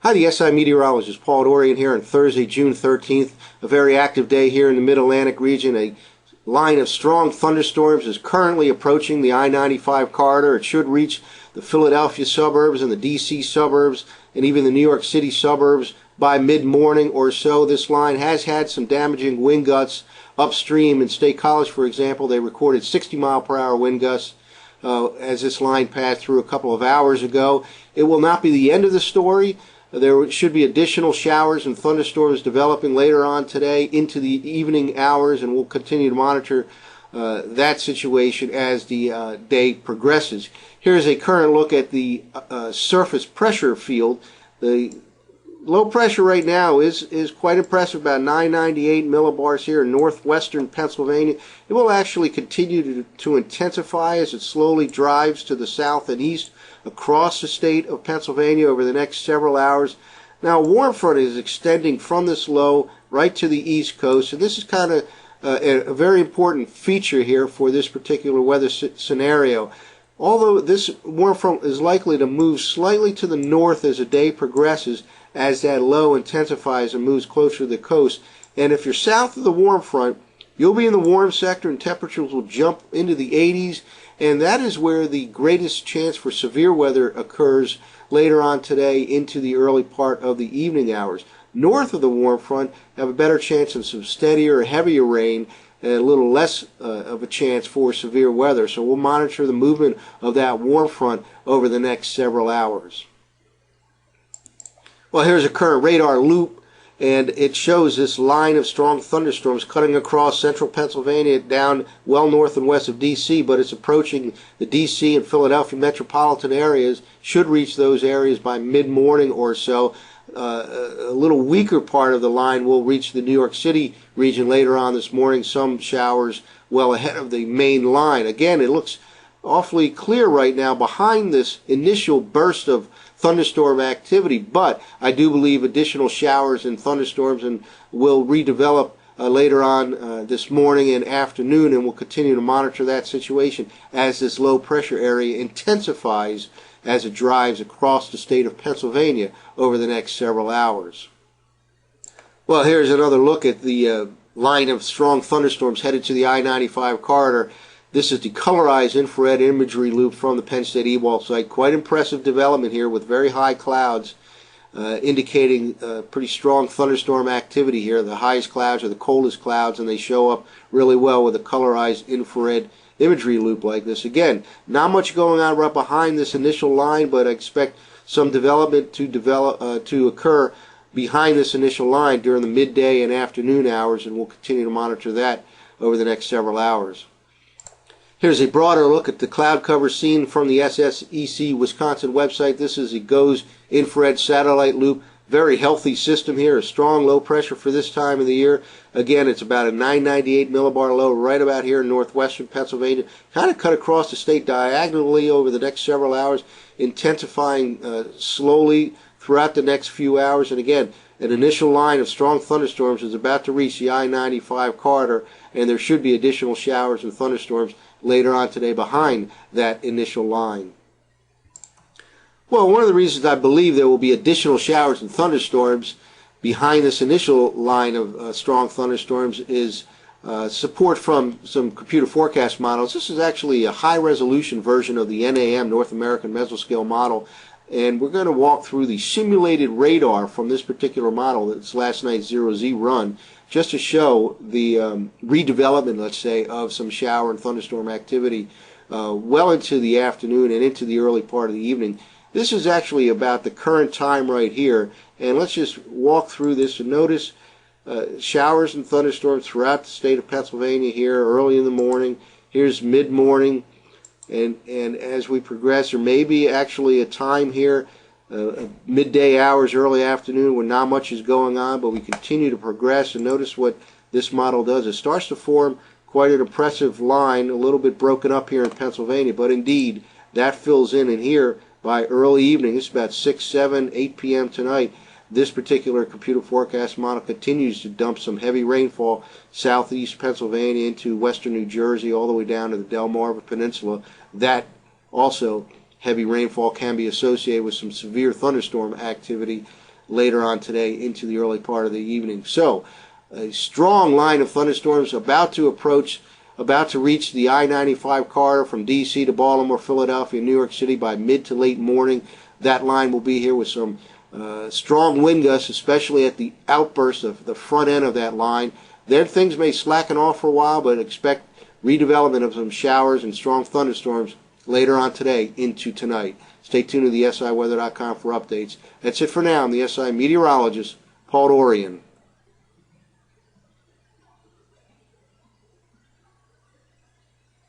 Hi, the SI meteorologist Paul Dorian here on Thursday, June 13th. A very active day here in the Mid-Atlantic region. A line of strong thunderstorms is currently approaching the I-95 corridor. It should reach the Philadelphia suburbs and the D.C. suburbs and even the New York City suburbs by mid-morning or so. This line has had some damaging wind gusts upstream. In State College, for example, they recorded 60-mile-per-hour wind gusts as this line passed through a couple of hours ago. It will not be the end of the story. There should be additional showers and thunderstorms developing later on today into the evening hours, and we'll continue to monitor that situation as the day progresses. Here's a current look at the surface pressure field. The low pressure right now is quite impressive, about 998 millibars here in northwestern Pennsylvania. It will actually continue to intensify as it slowly drives to the south and east across the state of Pennsylvania over the next several hours. Now, a warm front is extending from this low right to the east coast, and this is kind of a very important feature here for this particular weather scenario. Although this warm front is likely to move slightly to the north as the day progresses, as that low intensifies and moves closer to the coast. And if you're south of the warm front, you'll be in the warm sector and temperatures will jump into the 80s, and that is where the greatest chance for severe weather occurs later on today into the early part of the evening hours. North of the warm front have a better chance of some steadier, heavier rain and a little less of a chance for severe weather. So we'll monitor the movement of that warm front over the next several hours. Well, here's a current radar loop, and it shows this line of strong thunderstorms cutting across central Pennsylvania down well north and west of D.C., but it's approaching the D.C. and Philadelphia metropolitan areas, should reach those areas by mid-morning or so. A little weaker part of the line will reach the New York City region later on this morning, some showers well ahead of the main line. Again, it looks awfully clear right now behind this initial burst of thunderstorm activity, but I do believe additional showers and thunderstorms will redevelop later on this morning and afternoon, and we'll continue to monitor that situation as this low pressure area intensifies as it drives across the state of Pennsylvania over the next several hours. Well, here's another look at the line of strong thunderstorms headed to the I-95 corridor. This is the colorized infrared imagery loop from the Penn State Ewald site. Quite impressive development here with very high clouds indicating pretty strong thunderstorm activity here. The highest clouds are the coldest clouds, and they show up really well with a colorized infrared imagery loop like this. Again, not much going on right behind this initial line, but I expect some development to occur behind this initial line during the midday and afternoon hours, and we'll continue to monitor that over the next several hours. Here's a broader look at the cloud cover seen from the SSEC Wisconsin website. This is a GOES infrared satellite loop. Very healthy system here, a strong low pressure for this time of the year. Again, it's about a 998 millibar low right about here in northwestern Pennsylvania. Kind of cut across the state diagonally over the next several hours, intensifying slowly throughout the next few hours. And again, an initial line of strong thunderstorms is about to reach the I-95 corridor, and there should be additional showers and thunderstorms later on today behind that initial line. Well, one of the reasons I believe there will be additional showers and thunderstorms behind this initial line of strong thunderstorms is support from some computer forecast models. This is actually a high-resolution version of the NAM, North American Mesoscale model, and we're going to walk through the simulated radar from this particular model. It's last night's 0Z run, just to show the redevelopment, let's say, of some shower and thunderstorm activity well into the afternoon and into the early part of the evening. This is actually about the current time right here, and let's just walk through this and notice showers and thunderstorms throughout the state of Pennsylvania here early in the morning. Here's mid-morning, and as we progress, there may be actually a time here, midday hours, early afternoon, when not much is going on, but we continue to progress. And notice what this model does. It starts to form quite an impressive line, a little bit broken up here in Pennsylvania, but indeed that fills in. And here by early evening, it's about 6, 7, 8 p.m. tonight, this particular computer forecast model continues to dump some heavy rainfall southeast Pennsylvania into western New Jersey all the way down to the Delmarva Peninsula. That also heavy rainfall can be associated with some severe thunderstorm activity later on today into the early part of the evening. So, a strong line of thunderstorms about to reach the I-95 corridor from D.C. to Baltimore, Philadelphia, New York City by mid to late morning. That line will be here with some strong wind gusts, especially at the outburst of the front end of that line. Then things may slacken off for a while, but expect redevelopment of some showers and strong thunderstorms later on today into tonight. Stay tuned to the SIWeather.com for updates. That's it for now. I'm the SI meteorologist, Paul Dorian.